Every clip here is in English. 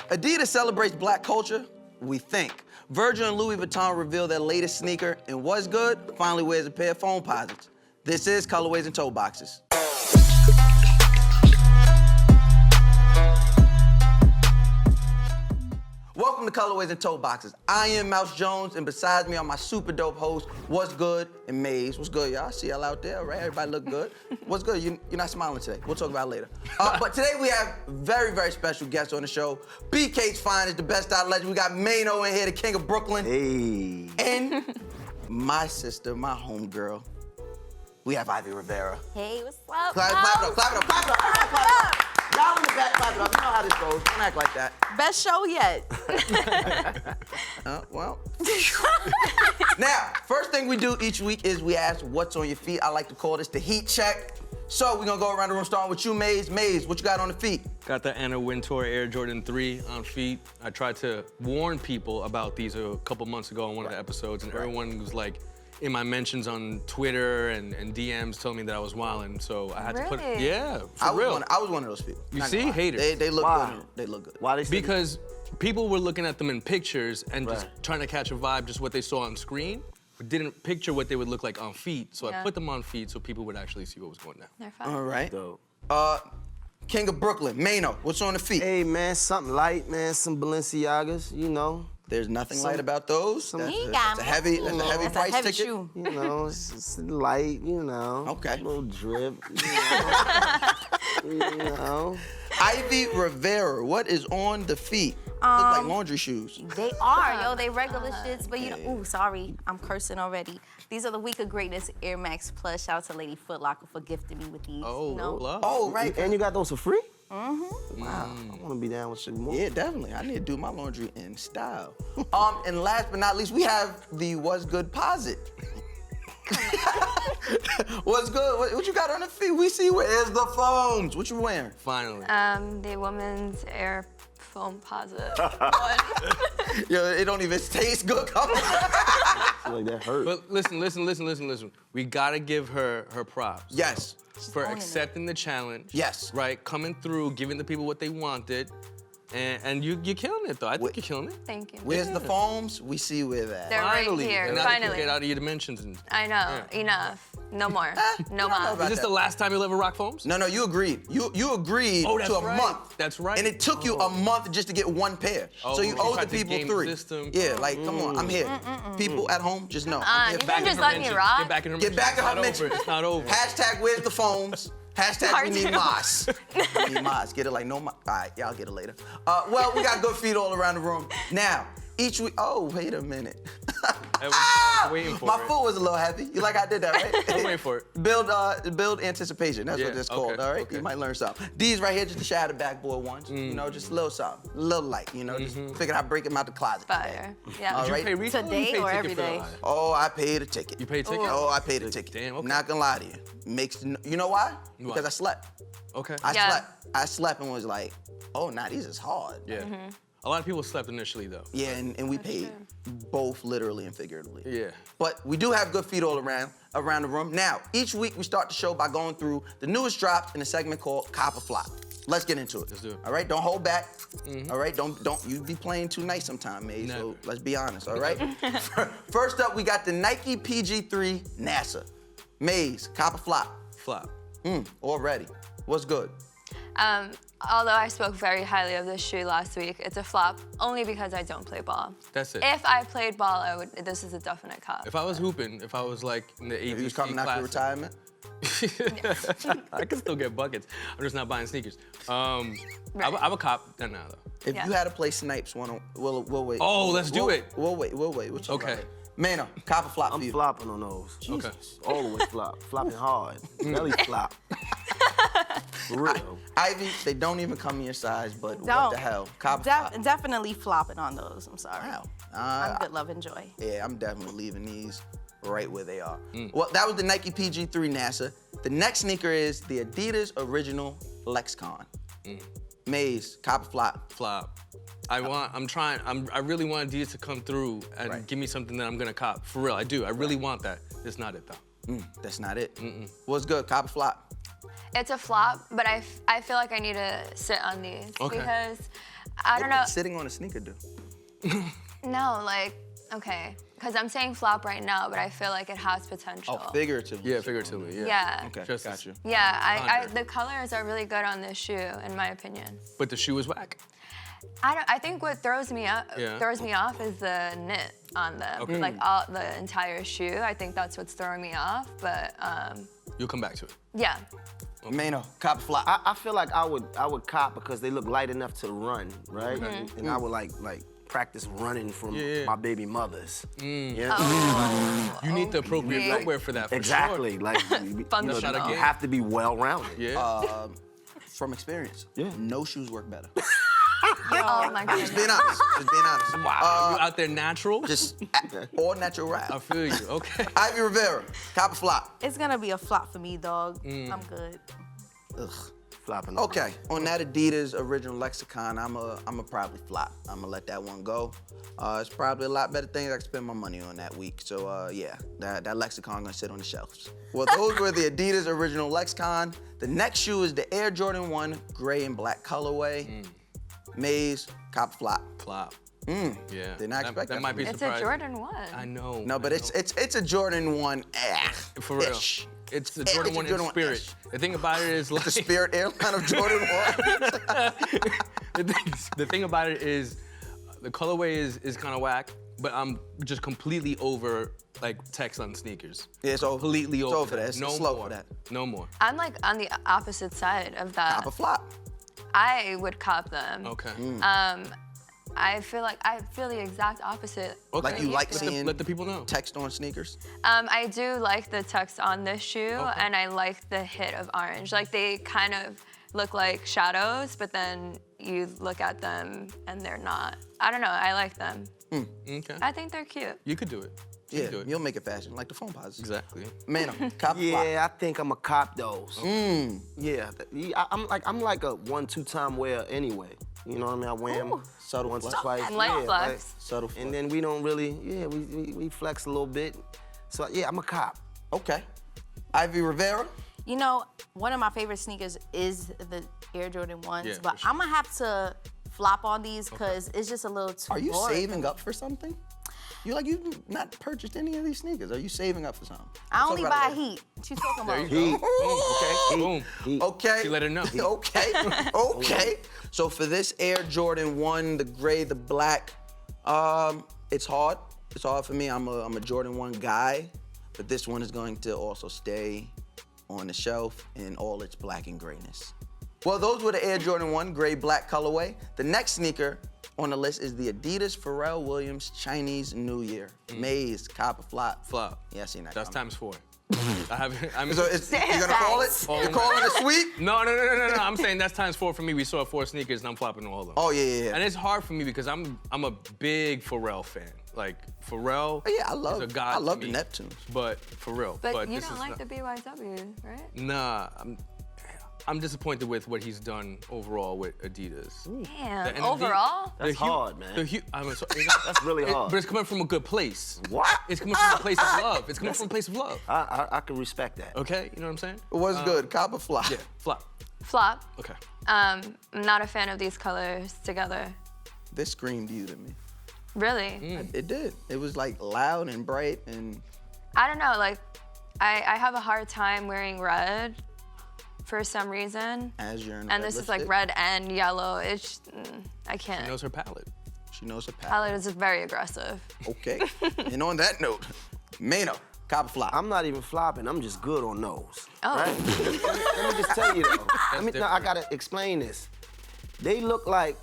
Adidas celebrates black culture, we think. Virgil and Louis Vuitton reveal their latest sneaker, and what's good finally wears a pair of phone posits. This is Colorways and Toeboxes. Welcome to Colorways and Toeboxes. I am Mouse Jones, and besides me are my super dope hosts, What's Good and Maze. What's good, y'all? I see y'all out there, right? Everybody look good. What's good? You're not smiling today. We'll talk about it later. But today we have very, very special guests on the show. BK's finest, the best out legend. We got Maino in here, the king of Brooklyn. Hey. And my sister, my homegirl. We have Ivy Rivera. Hey, what's up? Clap it up, clap it up, clap it up, clap it up. Y'all in the back, clap it up. You know how this goes. Don't act like that. Best show yet. Well. Now, first thing we do each week is we ask what's on your feet. I like to call this the heat check. So we're gonna go around the room starting with you, Maze. Maze, what you got on the feet? Got the Anna Wintour Air Jordan 3 on feet. I tried to warn people about these a couple months ago on one of the episodes, and everyone was like, in my mentions on Twitter and DMs telling me that I was wildin', so I had to put, yeah, for real. I was one of those people. You see, haters. They look good. They look good. Why they say Because people were looking at them in pictures and just trying to catch a vibe, just what they saw on screen, but didn't picture what they would look like on feet. So I put them on feet so people would actually see what was going down. They're fun. All right. Dope. King of Brooklyn, Maino, what's on the feet? Hey, man, something light, man, some Balenciagas, you know. There's nothing light about those. That's He a got me. heavy That's price a heavy ticket. shoe. You know, it's light, you know. Okay. A little drip, you know. Ivy Rivera, what is on the feet? Look like laundry shoes. They are, yo. They regular shits, but you know, ooh, sorry, I'm cursing already. These are the Week of Greatness Air Max Plus. Shout out to Lady Foot Locker for gifting me with these. Oh, you know? love. Oh, right. And you got those for free? Mm-hmm. Wow, I want to be down with some more. Yeah, definitely. I need to do my laundry in style. And last but not least, we have the What's Good Posit. What's good? What you got on the feet? We see where's the phones. What you wearing? Finally. The woman's air foam posit. Yo, it don't even taste good. Come on. I feel like that hurt. But listen. We gotta give her props. Yes. For accepting the challenge. Yes. Right, coming through, giving the people what they wanted. And you're killing it, though. I think you're killing it. Thank you. Where's the foams? We see where that. They're right here, And now finally. you can get out of your dimensions. And, I know, enough. No more. No I don't know more. about Is this that. the last time you'll ever rock foams? No, you agreed. You agreed Oh, that's to a right. month. That's right. And it took you a month just to get one pair. Oh, so you you owe the tried to people game the 3. system. Yeah, like, come on, I'm here. People at home, just know. I'm here You back can in just her let me mentions. rock. Get back in her Get back in her mentions. It's not over. Hashtag where's the phones? Hashtag we need Cartoon. Moss. We need Moss. Get it like no Moss. All right, y'all get it later. Well, we got good feet all around the room. Now, each week, oh, wait a minute. I was waiting for My it. foot was a little heavy. You like I did that, right? I was waiting for it. Build anticipation. That's Yeah, what it's called, okay, all right? okay. You might learn something. These right here, just the shadow backboard ones. You know, just a little something. A little light, you know, just figured I'd break them out the closet. Fire. Yeah. All Did right. you pay refund Today you paid or ticket every for day? that? Oh, I paid a ticket. You paid ticket? Oh, I paid a ticket. Damn, okay. Not gonna lie to you. You know why? Because I slept. Okay. I slept and was like, oh, nah, these is hard. Yeah. A lot of people slept initially, though. Yeah, and we paid both literally and figuratively. Yeah. But we do have good feet all around the room. Now, each week we start the show by going through the newest drops in a segment called Cop or Flop. Let's get into it. Let's do it. All right, don't hold back. All right, don't you be playing too nice sometime, Maze. So let's be honest, all right? First up, we got the Nike PG3 NASA. Maze, Cop or Flop? Flop. Already. What's good? Although I spoke very highly of this shoe last week, it's a flop only because I don't play ball. That's it. If I played ball, this is a definite cop. If I was hooping, if I was like in the ABC He was coming out your retirement? I can still get buckets. I'm just not buying sneakers. I'm a cop that now, though. If you had to play Snypes we'll wait. Oh, let's do it. We'll wait. What you Okay. got? Maino, cop or flop for I'm you? flopping on those. Okay. Always flop. Flopping hard. Belly flop. For real. Ivy, they don't even come in your size, but what Don't. the hell? Cop or flop? Definitely flopping on those. I'm sorry. Wow. I'm good love and joy. Yeah, I'm definitely leaving these right where they are. Well, that was the Nike PG3 NASA. The next sneaker is the Adidas Original Lexicon. Maze, cop or flop? Flop. I really want Adidas to come through and give me something that I'm gonna cop. For real, I do. I really want that. That's not it, though. That's not it. What's good, cop or flop? It's a flop, but I feel like I need to sit on these Okay. because I don't know. Sitting on a sneaker do? No, like, okay. Because I'm saying flop right now, but I feel like it has potential. Oh, figuratively. Yeah, figuratively, yeah. Yeah. Okay, Just- got you. Yeah, the colors are really good on this shoe, in my opinion. But the shoe is whack. I think what throws me off is the knit on them. Okay. Like all the entire shoe. I think that's what's throwing me off. But You'll come back to it. yeah. Maino, cop flop. I feel like I would cop because they look light enough to run, right? Mm-hmm. And I would like practice running from Yeah. my baby mothers. Yeah. You need the appropriate yeah. footwear for that, for Exactly. sure. Like Functional. you have to be well-rounded. Yeah. From experience, Yeah. no shoes work better. Oh my goodness. Just being honest. Just being honest. Wow, you out there natural? Just all natural rap. I feel you, okay. Ivy Rivera, cop or flop? It's gonna be a flop for me, dog. I'm good. Ugh. Flopping. Okay, on that Adidas original lexicon, I'ma probably flop. I'ma let that one go. It's probably a lot better things I can spend my money on that week. So yeah, that lexicon gonna sit on the shelves. Well, those were the Adidas original lexicon. The next shoe is the Air Jordan 1 gray and black colorway. Maze, cop flop. Flop. Yeah. Did not expect that. That might be It's surprising. a Jordan 1. I know. No, but it's a Jordan 1 For real. ish. It's the It's Jordan a 1 Jordan in 1 spirit. ish. The thing about it is like The Spirit airline of Jordan 1. the thing about it is the colorway is kind of whack, but I'm just completely over like text on sneakers. Yeah, it's over. Completely It's over over that. It's No slow more. for that. No more. I'm like on the opposite side of that. Cop or flop. I would cop them. Okay. I feel the exact opposite. Okay. Like you like Let seeing let the people know. text on sneakers. I do like the text on this shoe, Okay. and I like the hit of orange. Like they kind of look like shadows, but then you look at them and they're not. I don't know. I like them. Okay. I think they're cute. You could do it. You Yeah, could do it. you'll make it fashion, like the phone posits. Exactly. Man, cop or flop. Yeah, I think I'm a cop those. Yeah, I'm like a 1-2 time wear anyway. You know what I mean? I wear them Subtle once or flex. twice. Light yeah, flex. Subtle flex. And then we don't really, we flex a little bit. So yeah, I'm a cop. Okay. Ivy Rivera. You know, one of my favorite sneakers is the Air Jordan 1s, Yeah, but for sure. I'm gonna have to flop on these because it's just a little too Are you boring. saving up for something? You've not purchased any of these sneakers. Are you saving up for something? I Let's only talk about buy it later. Heat. What you talking about? Boom. Okay. Boom. Okay. You let her know. Okay. Okay. So for this Air Jordan 1, the gray, the black, it's hard. It's hard for me. I'm a Jordan 1 guy, but this one is going to also stay on the shelf in all its black and grayness. Well, those were the Air Jordan 1 gray black colorway. The next sneaker on the list is the Adidas Pharrell Williams Chinese New Year. Maze, cop or flop. Flop. Yeah, I seen that. That's coming. ×4. I mean, So you're gonna call it? You're calling it sweep? No. I'm saying that's ×4 for me. We saw 4 sneakers, and I'm flopping all of them. Oh yeah. And it's hard for me because I'm a big Pharrell fan. Like Pharrell. Oh, yeah, I love is a god I love to the me. Neptunes. But for real. But you this don't is like not- the BYW, right? Nah, I'm disappointed with what he's done overall with Adidas. Damn. And Overall? That's hard, man. That's really hard. But it's coming from a good place. What? It's coming from a place of love. It's coming from a place of love. I can respect that. Okay, you know what I'm saying? What's good, cop or flop? Yeah, flop. Flop. Okay. I'm not a fan of these colors together. This screamed you to me. Really? It did. It was like loud and bright and I don't know, like, I have a hard time wearing red for some reason. as you're in And this is like red and yellow. It's just, I can't. She knows her palette. She knows her palette. Palette is just very aggressive. Okay. And on that note, Maino, cop or flop. I'm not even flopping. I'm just good on those. Oh. Right? let me just tell you though. I different. gotta explain this. They look like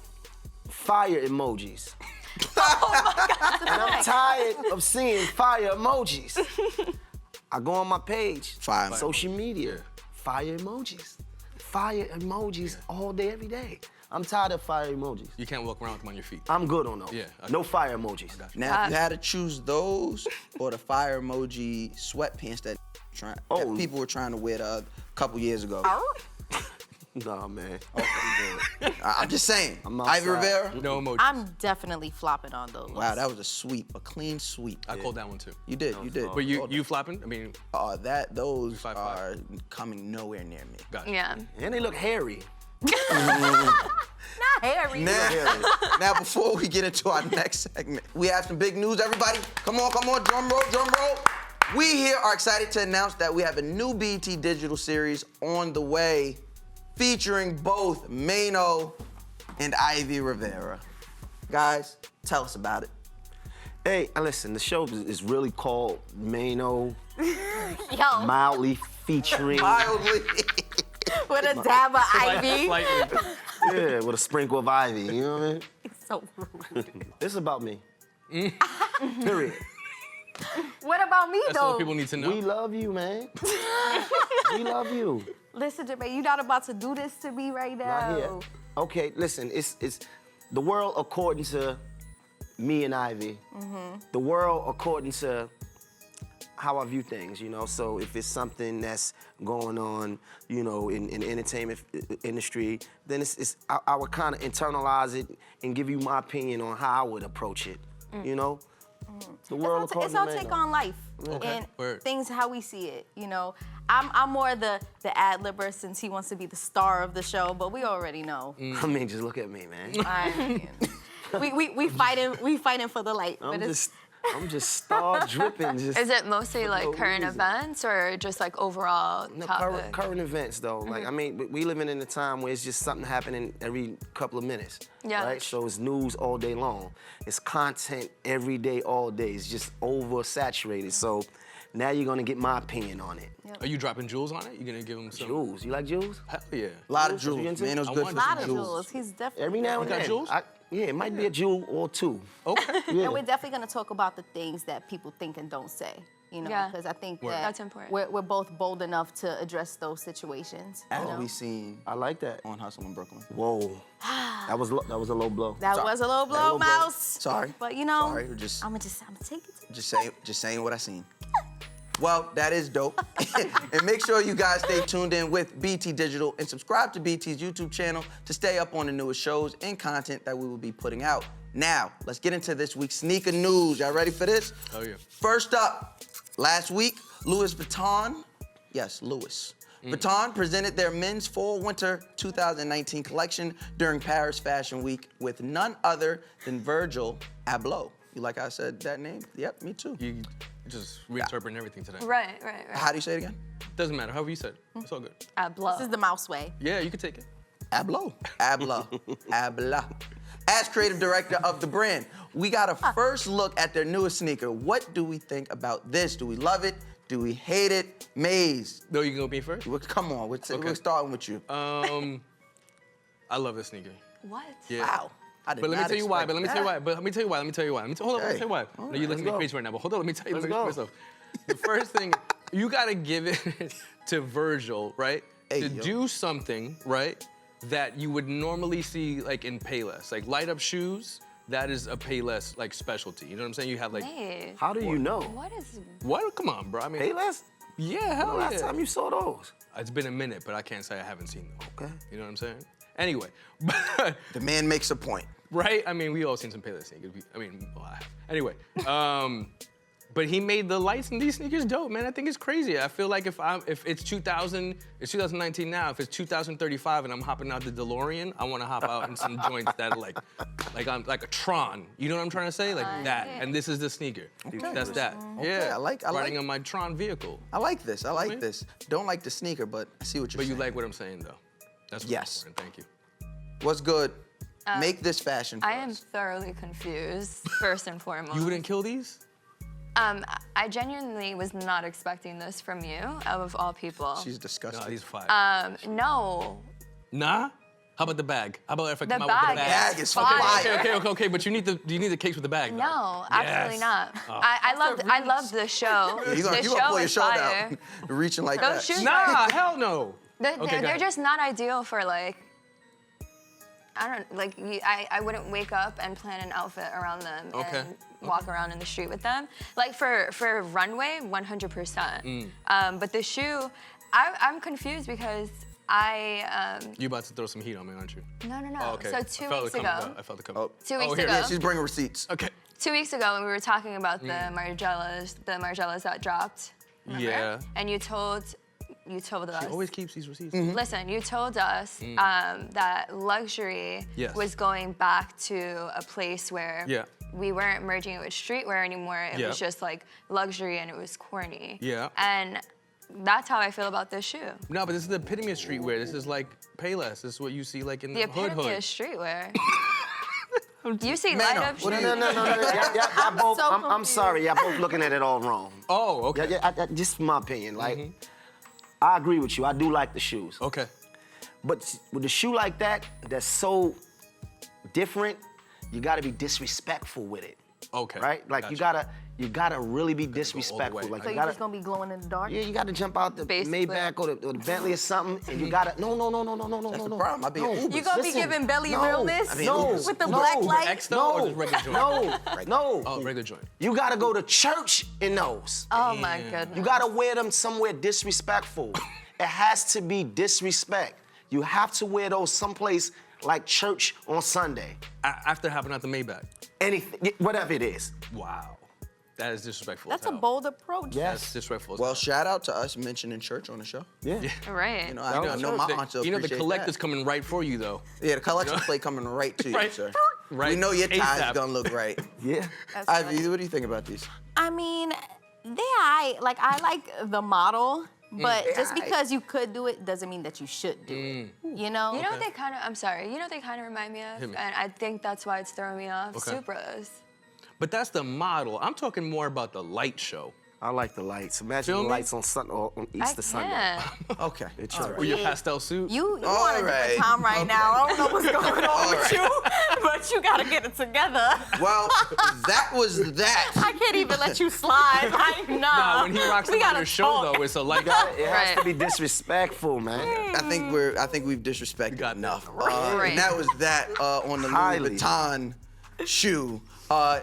fire emojis. And I'm tired of seeing fire emojis. I go on my page, Fire emoji. social media, fire emojis. Fire emojis all day, every day. I'm tired of fire emojis. You can't walk around with them on your feet. I'm good on those. Yeah, I No fire emojis. Now, if you had to choose those or the fire emoji sweatpants that Oh. people were trying to wear a couple years ago. Nah, man. I'm just saying. I'm Ivy outside. Rivera. No emojis. I'm definitely flopping on those. Wow, that was a sweep, a clean sweep. I called that one too. You did. But you flopping? I mean, Those 5'5". are coming nowhere near me. got it. Yeah. And they look hairy. Not hairy. Now, before we get into our next segment, we have some big news, everybody. Come on, drum roll, drum roll. We here are excited to announce that we have a new BET Digital series on the way featuring both Maino and Ivy Rivera. Guys, tell us about it. Hey, listen, the show is really called Maino, Yo, mildly featuring. Mildly. with a dab of Ivy. Slightly. Yeah, with a sprinkle of Ivy, you know what I mean? So rude. This is about me. Period. What about me, That's though? what people need to know. We love you, man. We love you. Listen, Jermaine, you're not about to do this to me right now. Not here. Okay, listen, it's the world according to me and Ivy. The world according to how I view things, you know? So if it's something that's going on, you know, in the entertainment industry, then I would kind of internalize it and give you my opinion on how I would approach it, you know? The world according It's to our Maino. take on life Okay, and word. things how we see it. You know, I'm more the ad-libber since he wants to be the star of the show, but we already know. I mean, just look at me, man. I mean, we fighting for the light. But I'm just star dripping. Just Is it mostly like no current reason. events or just like overall No, topic? current events though. Like I mean, we living in a time where it's just something happening every couple of minutes. Yeah. Right. So it's news all day long. It's content every day, all day. It's just oversaturated. So now you're gonna get my opinion on it. Are you dropping jewels on it? You gonna give them some? Jewels. You like jewels? Hell yeah. A lot of Jewels, jewels. you into? Maino's I good want for a some lot of jewels. jewels. He's definitely Every now and got then. jewels? Yeah, it might be a jewel or two. Okay. Yeah. And we're definitely gonna talk about the things that people think and don't say. You know, Yeah. because I think Word. that That's important. We're both bold enough to address those situations. you As know? we seen I like that. on Hustle in Brooklyn. Whoa. that was a low blow. That Sorry. was a low blow, That low blow. Mouse. Sorry. But you know, Sorry, we're just- I'm gonna take it. just saying what I seen. Well, that is dope. And make sure you guys stay tuned in with BT Digital and subscribe to BT's YouTube channel to stay up on the newest shows and content that we will be putting out. Now, let's get into this week's sneaker news. Y'all ready for this? Oh yeah. First up, last week, Louis Vuitton, yes, Louis Vuitton presented their men's fall/winter 2019 collection during Paris Fashion Week with none other than Virgil Abloh. You like how I said that name? Yep, me too. You just reinterpreting everything today. Right. How do you say it again? Doesn't matter. However you said it. It's all good. Abloh. This is the Mouse way. Yeah, you can take it. Abloh. Abloh. As creative director of the brand, we got a first look at their newest sneaker. What do we think about this? Do we love it? Do we hate it? Maze. No, you can go me first. Come on, we're starting with you. I love this sneaker. What? Yeah. Wow. I did But let me not tell you why. expect But let me tell you that. why. But let me tell you why. Let me tell you why. Hold on. Let me tell you why. All No, right, you're looking let's at go. crazy right now. But hold on. Let me tell you. Let's Let me go. explain myself. The first thing, you gotta give it to Virgil, right? Hey, to yo. do something, right, that you would normally see like in Payless, like light up shoes. That is a Payless like specialty. You know what I'm saying? You have like Hey, How do you know? what is? what? Come on, bro. I mean, Payless? yeah, hell The last yeah. time you saw those? It's been a minute, but I can't say I haven't seen them. Okay. You know what I'm saying? Anyway, The man makes a point. right? I mean, we all seen some Payless sneakers. I mean, well, I have. Anyway, but he made the lights in these sneakers dope, man. I think it's crazy. I feel like if it's 2019 now, if it's 2035 and I'm hopping out the DeLorean, I want to hop out in some joints that are like I'm like a Tron. You know what I'm trying to say? Like that. And this is the sneaker. That's that. Okay, Yeah. I like- riding on my Tron vehicle. I like this. I like this. Don't like the sneaker, but I see what you're But saying. you like what I'm saying, though. That's what's Yes. important. Thank you. What's good? Make this fashion for I am us. thoroughly confused. First and foremost. You wouldn't kill these? I genuinely was not expecting this from you, out of all people. She's disgusting. Nah, these fire. No. Nah? How about the bag? How about if I The come out with the bag bag? Bag is fire. fire. Okay, but you need the cakes with the bag. though. No, absolutely Yes. not. Oh. I love the show. Yeah, you the gonna show pull your is shoulder fire. out, reaching like Those that. shoes- Nah, hell no. They're, Okay, go they're ahead. just not ideal for like. I don't like. I wouldn't wake up and plan an outfit around them Okay. and walk around in the street with them. Like for runway, 100%. But the shoe, I'm confused because You about to throw some heat on me, aren't you? no. Oh, okay. So I 2 felt it weeks coming, ago. though. I felt it coming. Oh. 2 weeks here. ago. Yeah, she's bringing receipts. Okay. 2 weeks ago when we were talking about the Margellas that dropped. Remember? Yeah. And you told you told us. She always keeps these receipts. Listen, you told us that luxury Yes. was going back to a place where Yeah. we weren't merging it with streetwear anymore. It Yeah. was just like luxury and it was corny. Yeah. And that's how I feel about this shoe. No, but this is the epitome of streetwear. This is like Payless. This is what you see like in The the hood epitome hood. of streetwear. You see Maino, light up what do shoes. you- No. Y'all both, so I'm confused. sorry, y'all both looking at it all wrong. Oh, okay. Just my opinion. Like, I agree with you. I do like the shoes. Okay. But with a shoe like that, that's so different, you gotta be disrespectful with it. Okay. Right? Like Gotcha. you gotta really be all the disrespectful. way. Like So you you're gotta, just gonna be glowing in the dark? yeah, you gotta jump out the Basically. Maybach or the Bentley or something, and you gotta, no. That's the problem. I be in Ubers. You gonna be Listen, giving belly no, realness I mean, no, with the no. black light? X though, or just regular joint? No. Oh, regular joint. You gotta go to church in those. Oh my goodness. You gotta wear them somewhere disrespectful. It has to be disrespect. You have to wear those someplace like church on Sunday. After hopping out the Maybach. Anything, whatever it is. Wow. That is disrespectful. That's as a hell. bold approach. That's disrespectful. as Well, hell. shout out to us mentioning church on the show. Yeah. Right. You know, I know my aunts will You know the appreciate collector's that. coming right for you though. Yeah, the collection plate coming right to you, Right. sir. Right. We know your tie's ASAP. gonna look right. Yeah. That's Ivy, funny. what do you think about these? I mean, I like the model, but just because you could do it doesn't mean that you should do it. You know? You know what they kind of, I'm sorry, you know what they kind of remind me of? Hit me. And I think that's why it's throwing me off? Okay. Supras. But that's the model. I'm talking more about the light show. I like the lights. Imagine Feel the me? lights on on Easter Sunday. can't. Okay. It's all all Or right. your pastel suit. You All want a right. different time right now. I don't know what's going on with you, but you gotta get it together. Well, that was that. I can't even let you slide. Like, nah. Nah, when he rocks We them on gotta your show talk. though, it's a light. It has to Right. be disrespectful, man. I think we've disrespected got enough. Right. And that was that on the Highly. Louis Vuitton shoe.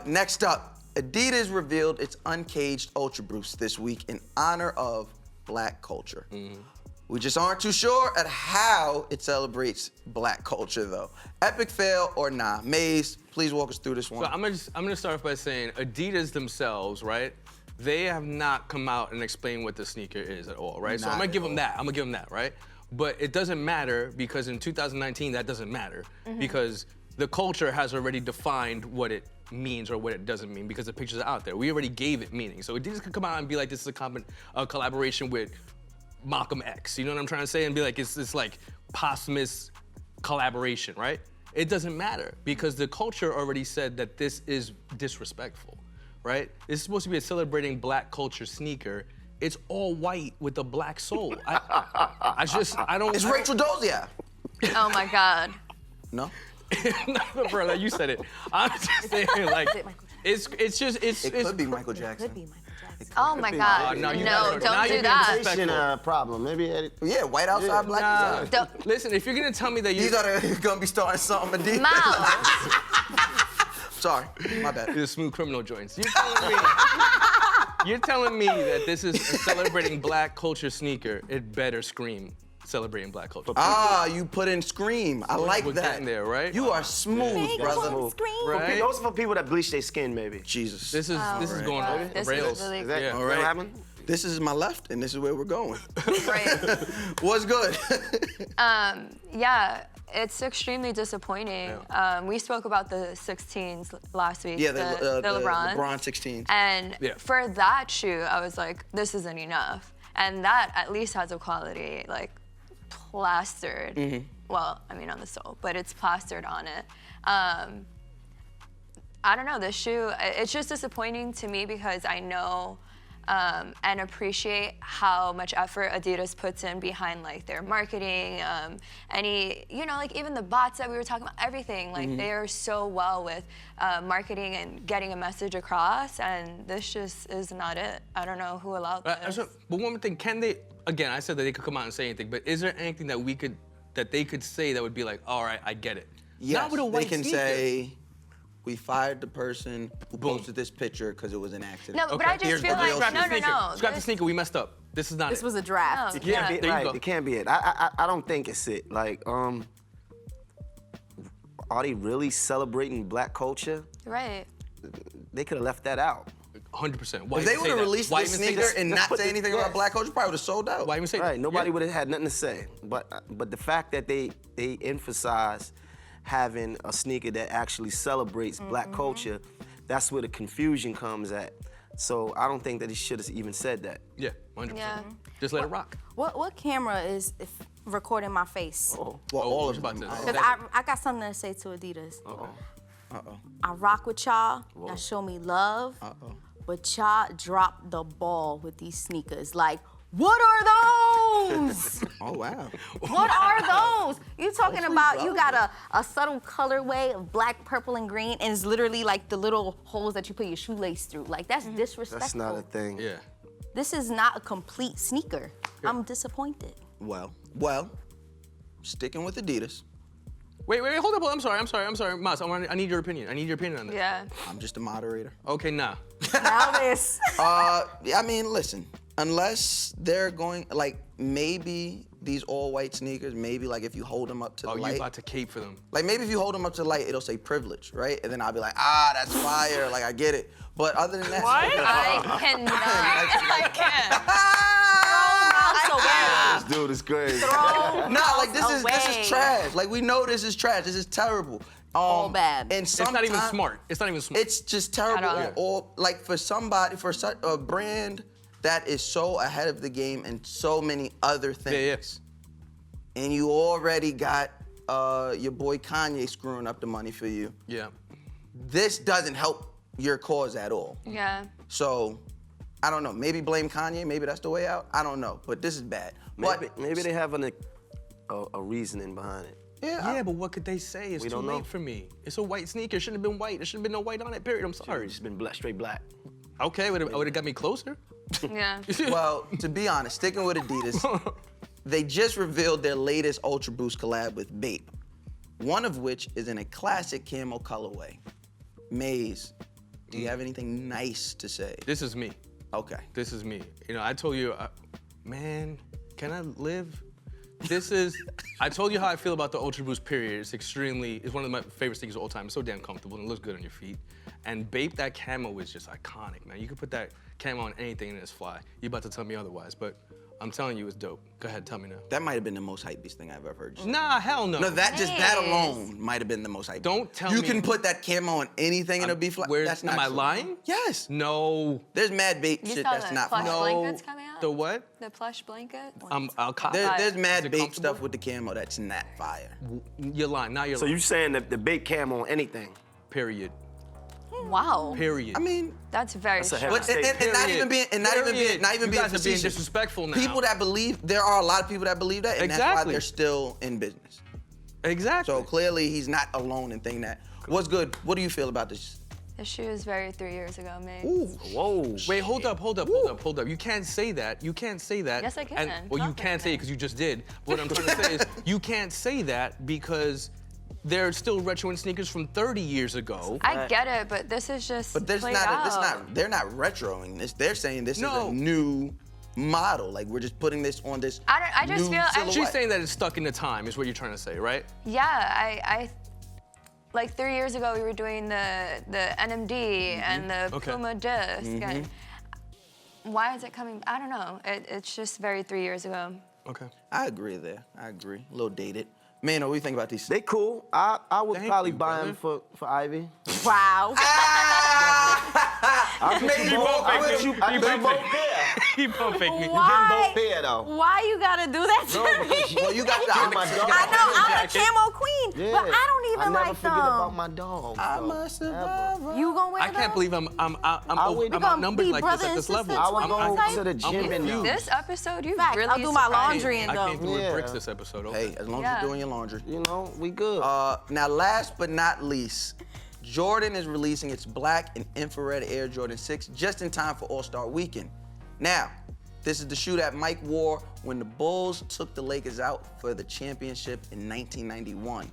Next up, Adidas revealed its Uncaged Ultra Boost this week in honor of Black culture. We just aren't too sure at how it celebrates Black culture, though. Epic fail or nah? Maze, please walk us through this one. So I'm gonna start off by saying Adidas themselves, right? They have not come out and explained what the sneaker is at all, right? So I'm Not gonna at give them all. that. I'm gonna give them that, right? But it doesn't matter because in 2019 that doesn't matter because the culture has already defined what it means or what it doesn't mean because the pictures are out there. We already gave it meaning. So Adidas could come out and be like, this is a collaboration with Malcolm X. You know what I'm trying to say? And be like, it's this like posthumous collaboration, right? It doesn't matter because the culture already said that this is disrespectful, right? This is supposed to be a celebrating Black culture sneaker. It's all white with a black sole. I don't. It's Rachel Dolezal. Oh my God. No? No, bro, like you said it. I'm just saying, like, it's It could be Michael Jackson. Could be Michael Jackson. Oh my God. no, you No, gotta- now don't you're do being that. disrespectful. Problem. Maybe Yeah, white outside, black Nah. inside. Don't- Listen, if you're gonna tell me that you These are gonna be starting something, Adidas. Mouse. Sorry, my bad. the smooth criminal joints, you're telling me that this is a celebrating Black culture sneaker. It better scream celebrating Black culture. Ah, you put in Scream. I like we're that. getting there, right? You are smooth, Make brother. one scream. Right? Those are for people that bleach their skin, maybe. Jesus. This is going God, off this the rails. is really Is that, Yeah. is that All right. what happened? This is my left, and this is where we're going. right. What's good? Yeah, it's extremely disappointing. We spoke about the 16s last week. Yeah, the LeBrons. LeBron 16. And Yeah. for that shoe, I was like, this isn't enough. And that at least has a quality, like, plastered. Well, I mean, on the sole, but it's plastered on it. I don't know, this shoe, it's just disappointing to me because I know and appreciate how much effort Adidas puts in behind like their marketing, like even the bots that we were talking about, everything, like they are so well with marketing and getting a message across, and this just is not it. I don't know who allowed this. But one more thing, can they? Again, I said that they could come out and say anything, but is there anything that they could say that would be like, all right, I get it? Yes, Not with a they white can sneaker. say, we fired the person who Boom. posted this picture because it was an accident. No, but I just Here's feel the like, real no, shit. no, no. Scrap the this- sneaker. We messed up. This is not This it. was a draft. No. Yeah, Yeah. There you right. go. It can't be it. I don't think it's it. Like, are they really celebrating Black culture? Right. They could have left that out. 100%. If they would have released this sneaker and not say anything about black culture, probably would have sold out. Why even say that? Right, nobody would have had nothing to say. But the fact that they emphasize having a sneaker that actually celebrates black culture, that's where the confusion comes at. So I don't think that he should have even said that. Yeah, 100%. Yeah. Just let it rock. What camera is recording my face? Oh, Well, all of about them. to- Because I got something to say to Adidas. Uh-oh. I rock with y'all. Y'all show me love. But y'all dropped the ball with these sneakers. Like, what are those? Oh, wow. What are those? You talking about you got a subtle colorway of black, purple, and green, and it's literally like the little holes that you put your shoelace through. Like, that's disrespectful. that's not a thing. Yeah. This is not a complete sneaker. I'm disappointed. Well, sticking with Adidas, Wait, hold up. I'm sorry. Mas, I need your opinion. I need your opinion on this. Yeah. I'm just a moderator. Okay, nah. Now this. I mean, listen, unless they're going, like, maybe these all-white sneakers, maybe, like, if you hold them up to the Oh, light. you about to cape for them. Like, maybe if you hold them up to the light, it'll say privilege, right? And then I'll be like, that's fire. Like, I get it. But other than that. I cannot. I can't. This dude is crazy. Nah, like, this is away. trash. Like, we know this is trash. This is terrible. All bad. And It's not even smart. It's not even smart. It's just terrible. At all. Or like for such a brand that is so ahead of the game and so many other things. And you already got your boy Kanye screwing up the money for you. Yeah. This doesn't help your cause at all. Yeah. So, I don't know. Maybe blame Kanye. Maybe that's the way out. I don't know. But this is bad. Maybe they have a reasoning behind it. Yeah, but what could they say? It's We too don't late know. for me. It's a white sneaker. It shouldn't have been white. There shouldn't have been no white on it, period. I'm sorry. It's been black, straight black. Okay, would have got me closer. Yeah. Well, to be honest, sticking with Adidas, they just revealed their latest Ultra Boost collab with BAPE, one of which is in a classic camo colorway. Maze, do you have anything nice to say? This is me. Okay. This is me. You know, I told you, man, can I live? I told you how I feel about the Ultra Boost, period. It's one of my favorite sneakers of all time. It's so damn comfortable and it looks good on your feet. And BAPE, that camo is just iconic, man. You can put that camo on anything and it's fly. You're about to tell me otherwise, but I'm telling you it's dope. Go ahead, tell me now. That might have been the most hypebeast thing I've ever heard you say. Nah, hell no. No, that Maze. alone might have been the most hypebeast. Don't tell you me- can put that camo on anything and it'll be fly. That's not Am I true. lying? Yes. No. There's mad BAPE You shit saw that's the not plush fly. No. blankets coming out? The what? The plush blanket? I'll cop There's that. mad Is it BAPE comfortable? stuff with the camo that's not fire. You're lying. Now you're So lying. you saying that the BAPE camo on anything? Period. Wow. Period. I mean, That's very a strong. heavy but and not even being Period. You being guys are being facetious. disrespectful now. People that believe there are a lot of people that believe that, and that's why Exactly. they're still in business. Exactly. So clearly he's not alone in thinking that. What's good? What do you feel about this? The shoe is very 3 years ago made. Whoa. Wait, hold up. You can't say that. You can't say that. Yes, I can. Well, you Confident can't say it in. because you just did. What I'm trying to say is you can't say that because they're still retroing sneakers from 30 years ago. I get it, but this is just But played out. they're not retroing this. They're saying this is No. a new model. Like we're just putting this on this I just new feel- silhouette. She's saying that it's stuck in the time, is what you're trying to say, right? Yeah, I like 3 years ago we were doing the NMD and the Okay. Puma disc. And why is it coming? I don't know. It's just very 3 years ago. Okay. I agree there. I agree. A little dated. Maino, what do you think about these? They cool. I would Thank probably you, buy brother. them for Ivy. Wow. I'll get you both. I'll get you both pair. Keep on fake me. Why? Both pair though. Why you gotta do that to No, me? because Well, you got the I'm a Onyx. dog. I know, I'm a jacket. camo queen, but I don't even I never like forget them. about my dog. I'm bro. a survivor. You gonna wear I them? can't believe I'm would- outnumbered be like brother this at and this level. sister I would twin go type? to the gym and confused. This episode, you Facts, really I'll do my surprised laundry me. and I go. came through with Yeah. bricks this episode. Okay. Hey, as long as Yeah. you're doing your laundry. You know, we good. Now, last but not least, Jordan is releasing its black and infrared Air Jordan 6 just in time for All-Star Weekend. Now, this is the shoe that Mike wore when the Bulls took the Lakers out for the championship in 1991.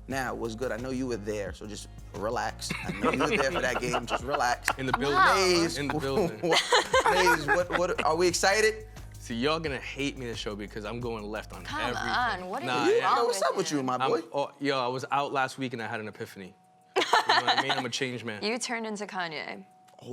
Now, what's good? I know you were there, so just relax. I know you were there for that game. Just relax. In the building. Maze, In the building. Maze, what are we excited? See, y'all gonna hate me this show because I'm going left on Come everything. on, what are Nah, you yeah. wrong Yo, what's up with you, my boy? Yo, I was out last week and I had an epiphany. You know what I mean? I'm a changed man. You turned into Kanye.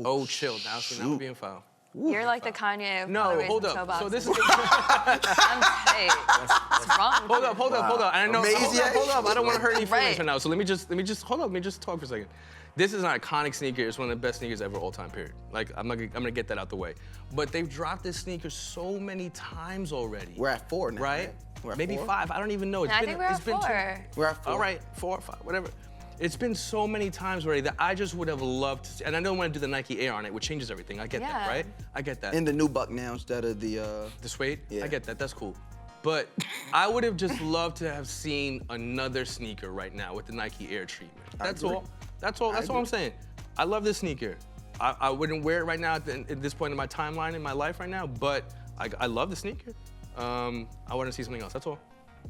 Oh, chill. Now, see, now we're being foul. You're like the Kanye of No, Colorways hold and up. Toeboxes. So this is. I'm tight. What's wrong with Hold up. I know. Amazing. Hold up. I don't want to hurt any feelings Right. right now. So let me just hold up. Let me just talk for a second. This is an iconic sneaker. It's one of the best sneakers ever, all time. Period. Like I'm gonna get that out the way. But they've dropped this sneaker so many times already. We're at 4 now, right? We're at Maybe 4? 5. I don't even know. I think we're at 4. We're at 4. All right, 4 or 5, whatever. It's been so many times already that I just would have loved to see, and I don't want to do the Nike Air on it, which changes everything. I get that, Yeah. right? I get that. In the new buck now instead of the. The suede? Yeah. I get that, that's cool. But I would have just loved to have seen another sneaker right now with the Nike Air treatment. That's agree. all. That's all I'm saying. I love this sneaker. I wouldn't wear it right now at this point in my timeline in my life right now, but I love the sneaker. I want to see something else, that's all.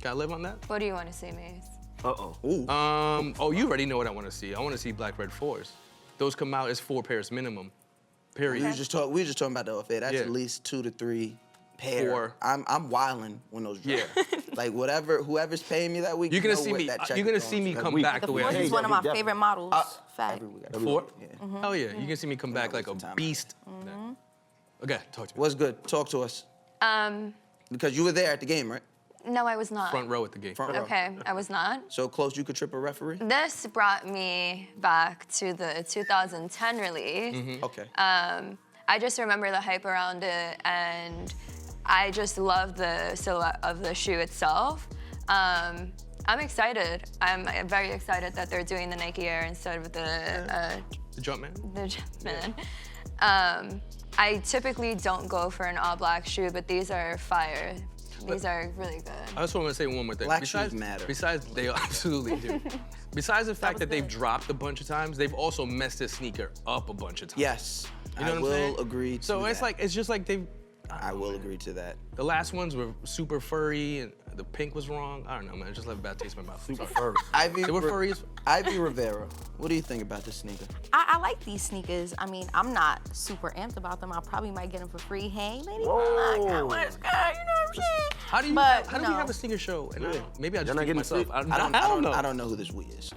Can I live on that? What do you want to see, Mace? Uh-oh. Ooh. You already know what I want to see. I want to see black red 4s. Those come out as 4 pairs minimum. Period. We were just talking about the outfit. That's Yeah. at least 2 to 3 pair. 4. I'm wilding when those drop. Yeah. Like whoever's paying me that week. You're gonna know see what me. that check You're gonna is see going me to. come week. back The the way 4 I is did. one of my definitely. favorite models. Fact. Every week. 4? Yeah. Hell yeah. You're gonna see me come back like a Sometime. beast. Okay, talk to me. What's good? Talk to us. Because you were there at the game, right? No, I was not. Front row at the game. Front row. Okay, I was not. So close you could trip a referee? This brought me back to the 2010 release. Okay. I just remember the hype around it, and I just love the silhouette of the shoe itself. I'm excited. I'm very excited that they're doing the Nike Air instead of the The Jumpman? Jumpman. I typically don't go for an all-black shoe, but these are fire. These are really good. I just want to say one more thing. Black shoes matter. Besides, they absolutely do. Besides the fact that they've dropped a bunch of times, they've also messed this sneaker up a bunch of times. Yes. You know I what I'm will saying? agree to So that. it's just like they've. I will agree to that. The last ones were super furry, and the pink was wrong. I don't know, man. It just left a bad taste in my mouth. Super Sorry. furry. Ivy, They were furries. Ivy Rivera, what do you think about this sneaker? I like these sneakers. I mean, I'm not super amped about them. I probably might get them for free. Hey, lady, Whoa. what's good? You know what I'm saying? How do you But, how do we have a sneaker show? And maybe I just not think getting myself. free? I don't know who this we is.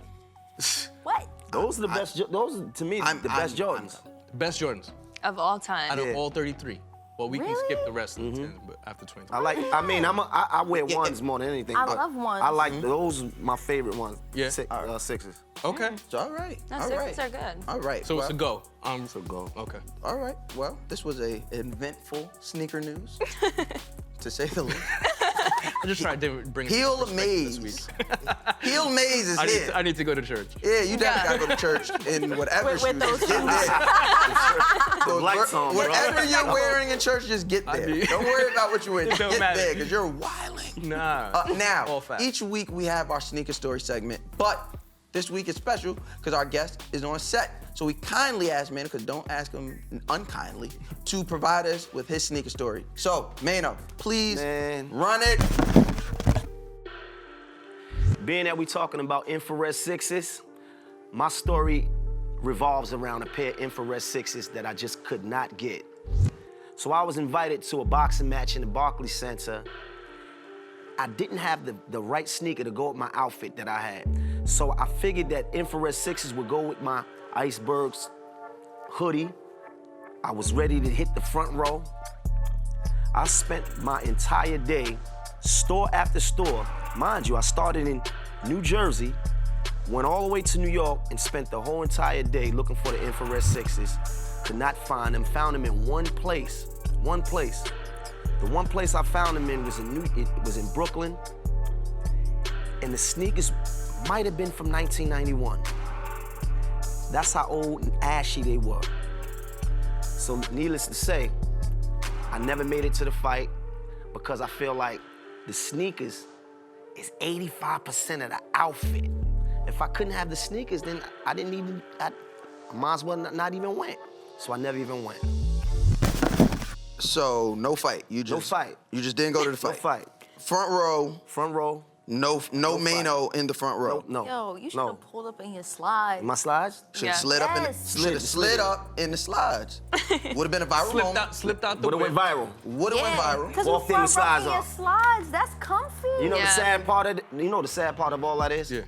What? Those are the best. Those to me the best Jordans. Best Jordans Of all time. out of Yeah. all 33. Well, we can Really? skip the rest of the 10, but after 20. I mean, I wear ones more than anything. I but love ones. I like those. My favorite ones. Yeah. Sixes. Okay. So, all right. No, all sixes right. are good. All right. So it's a go. So go. Okay. All right. Well, this was a eventful sneaker news, to say the least. I just tried to bring Heel some perspective this Maze. week. Heel Maze is here. I need to go to church. Yeah, you definitely gotta go to church in whatever With shoes. those Just get shoes. there. Those lights on, bro. Whatever you're wearing in church, just get there. mean- Don't worry about what you're wearing. It Just don't get matter. there, because you're wilding. Nah. Now, All facts. each week we have our sneaker story segment, but this week is special because our guest is on set. So we kindly asked Maino, because don't ask him unkindly, to provide us with his sneaker story. So, Maino, please Man. run it. Being that we talking about infrared sixes, my story revolves around a pair of infrared sixes that I just could not get. So I was invited to a boxing match in the Barclays Center. I didn't have the right sneaker to go with my outfit that I had. So I figured that infrared sixes would go with my Icebergs hoodie. I was ready to hit the front row. I spent my entire day, store after store. Mind you, I started in New Jersey, went all the way to New York, and spent the whole entire day looking for the infrared sixes. Could not find them. Found them in one place. One place. The one place I found them in was in Brooklyn, and the sneakers might have been from 1991. That's how old and ashy they were. So needless to say, I never made it to the fight because I feel like the sneakers is 85% of the outfit. If I couldn't have the sneakers, then I might as well not even went. So I never even went. So, no fight. You just, No fight. You just didn't go to the No fight. fight. Front row, Front row. no fight. Maino in the front row. No. Yo, you should No. have pulled up in your slides. My slides? Should have Yeah. slid up in the, Yes. should have slid up in the slides. Would have been a viral moment. Slipped out the Would have whip. went viral. Would have went viral. Because you Walked in with front row slides in your on. slides. That's comfy. You know Yeah. the sad part of all that is? Yeah.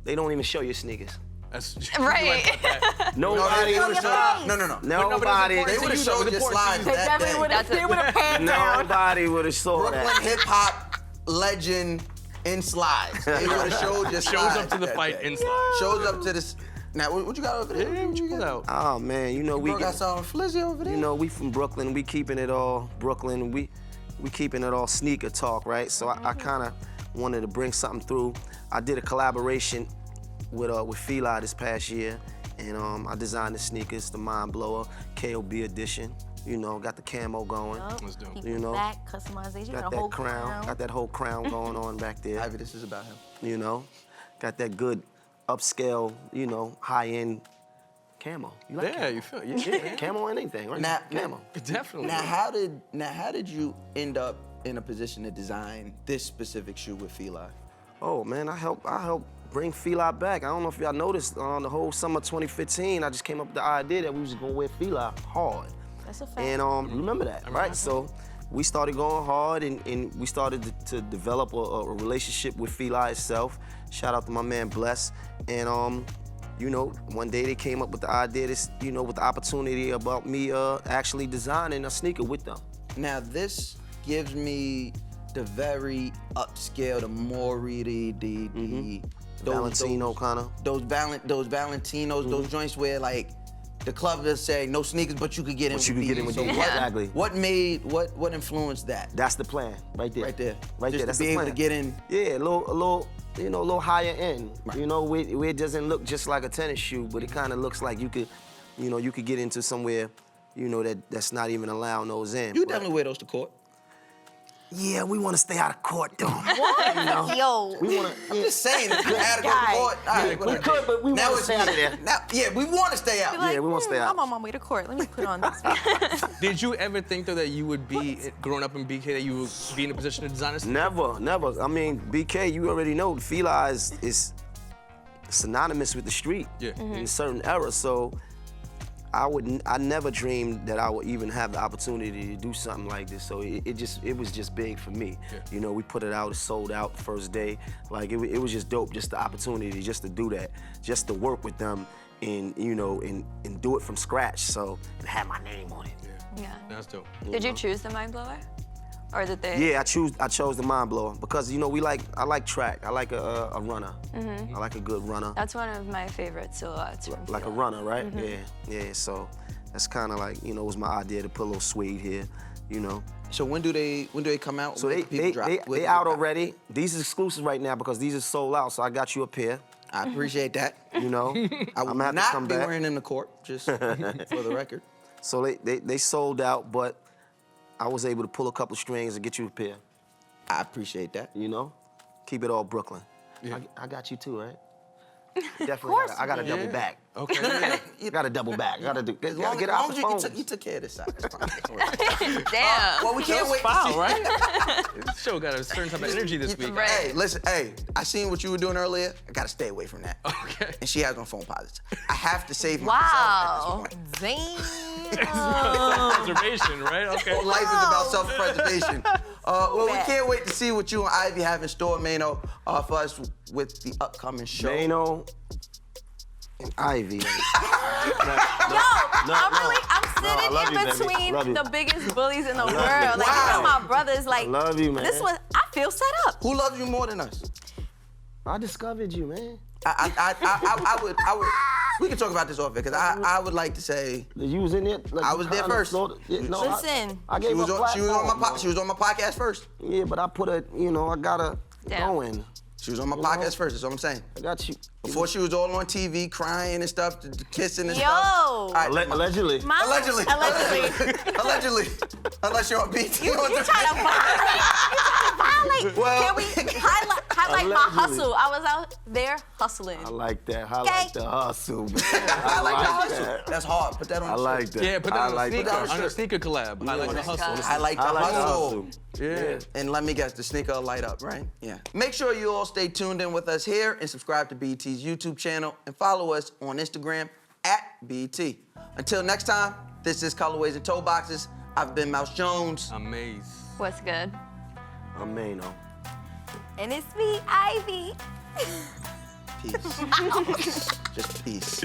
They don't even show your sneakers. That's Right. You're right about that. Nobody Show would your have face. No. Nobody. They would have showed your slides They that definitely day. would have. They would have panned down. Nobody would have saw Brooklyn that. hip hop legend in slides. They would have showed your Shows slides up to the that fight day. in slides. Shows up to this. Now, what you got over there? Yeah, what you pull out? Oh man, you know we Bro got some flizzy over there. You know, we from Brooklyn, we keeping it all Brooklyn, we keeping it all sneaker talk, right? So I kind of wanted to bring something through. I did a collaboration with Fila this past year, and I designed the sneakers, the Mind Blower, KOB edition. You know, got the camo going. Let's do it. Keep You it know, back, customization, Got a that whole crown, got that whole crown going on back there. Ivy, this is about him. You know, got that good upscale, you know, high-end camo. You like Yeah, camo? you feel yeah. Camo and anything, right? Now, camo. Definitely. Now, how did you end up in a position to design this specific shoe with Fila? Oh man, I helped bring Fila back. I don't know if y'all noticed on the whole summer 2015, I just came up with the idea that we was gonna wear Fila hard. That's a fact. And remember that, right? So we started going hard and we started to develop a relationship with Fila itself. Shout out to my man Bless. And you know, one day they came up with the idea, with the opportunity about me actually designing a sneaker with them. Now, this gives me the very upscale, the Maury, the Valentino kind of. those Valentinos, those joints where like the club does say no sneakers, but you could get in. But you with could get these. in with So these, exactly. What influenced that? That's the plan, right there. Right there. Right Just there. That's to be the able plan. to get in. Yeah, a little higher end. Right. You know, where it doesn't look just like a tennis shoe, but it kind of looks like you could get into somewhere, that's not even allowing those in. You But- definitely wear those to court. Yeah, we want to stay out of court, though. What? Yo. We want I'm to. just saying, if you had to go to Guy. court, all right, we whatever. could, but we Now want to it's stay out of there. Now, yeah, we want to stay out. Be like, we wanna stay out. I'm on my way to court. Let me put on this. Did you ever think though that you would be growing up in BK that you would be in a position to design a sneaker? Never. I mean, BK, you already know, Fila is synonymous with the street Yeah. in a certain era. So I never dreamed that I would even have the opportunity to do something like this. So it was just big for me. Yeah. You know, we put it out, it sold out the first day. Like it was just dope, just the opportunity just to do that, just to work with them and and do it from scratch. So and have my name on it. Yeah. That's dope. Did you choose the Mind Blower? Or did they? Yeah, I chose the Mind Blower because I like track. I like a runner. I like a good runner. That's one of my favorite silhouettes from Like a Fila. runner, right? Yeah. So that's kind of like, it was my idea to put a little suede here, So when do they come out? So When do people drop? When do they they out drop? already. These are exclusive right now because these are sold out. So I got you a pair. I appreciate that. I I will I'm gonna have to not come be back. wearing them to court, just for the record. So they sold out, but I was able to pull a couple of strings and get you a pair. I appreciate that. Keep it all Brooklyn. Yeah. I got you too, right? Definitely. course I got a you double did. back. Okay. You got a double back. Gotta do. As long Get out as the you, phone. you took care of this side. It's fine. Damn. Well, we can't wait to Foul, see. right? This show got a certain type of energy this week. Right. Hey, listen, I seen what you were doing earlier. I gotta stay away from that. Okay. And she has no phone posits. I have to save Wow. myself at this point. Damn. Observation, right? Okay. Life is about self-preservation. Well, we Bad. can't wait to see what you and Ivy have in store, Maino, for us with the upcoming show. Maino and Ivy. I'm sitting I love in you, baby. between I love you. the biggest bullies in the world. you. Like, Wow. my brothers, like, love you, man. this was, I feel set up. Who loves you more than us? I discovered you, man. I would. We can talk about this off because I would like to say You was in there. Like, I was there kinda first. sort of- yeah, no, Listen. I she gave was her on. She was on my. platform, She was on my podcast first. Yeah, but I put her. I got her Damn. going. She was on my podcast first. That's what I'm saying. I got you. Before she was all on TV crying and stuff, kissing and Yo. stuff. All right, Allegedly. My- Allegedly. Allegedly. Unless you're on BT. You trying to violate. Well- Can we highlight my Allegedly. hustle? I was out there hustling. I like that. I Okay. like the hustle, man. I like the hustle. that. That's hard. Put that on. I the like shirt. that. Yeah, put that I on like a sneaker. that. On a sneaker collab. I like the hustle. I like the I like the hustle. hustle. Yeah. And let me guess, the sneaker will light up, right? Yeah. Make sure you all stay tuned in with us here and subscribe to BET's YouTube channel and follow us on Instagram at BET. Until next time, this is Colorways and Toeboxes. I've been Mouse Jones. Amazing. What's good? I'm Maino. And it's me, Ivy. Peace. Just peace.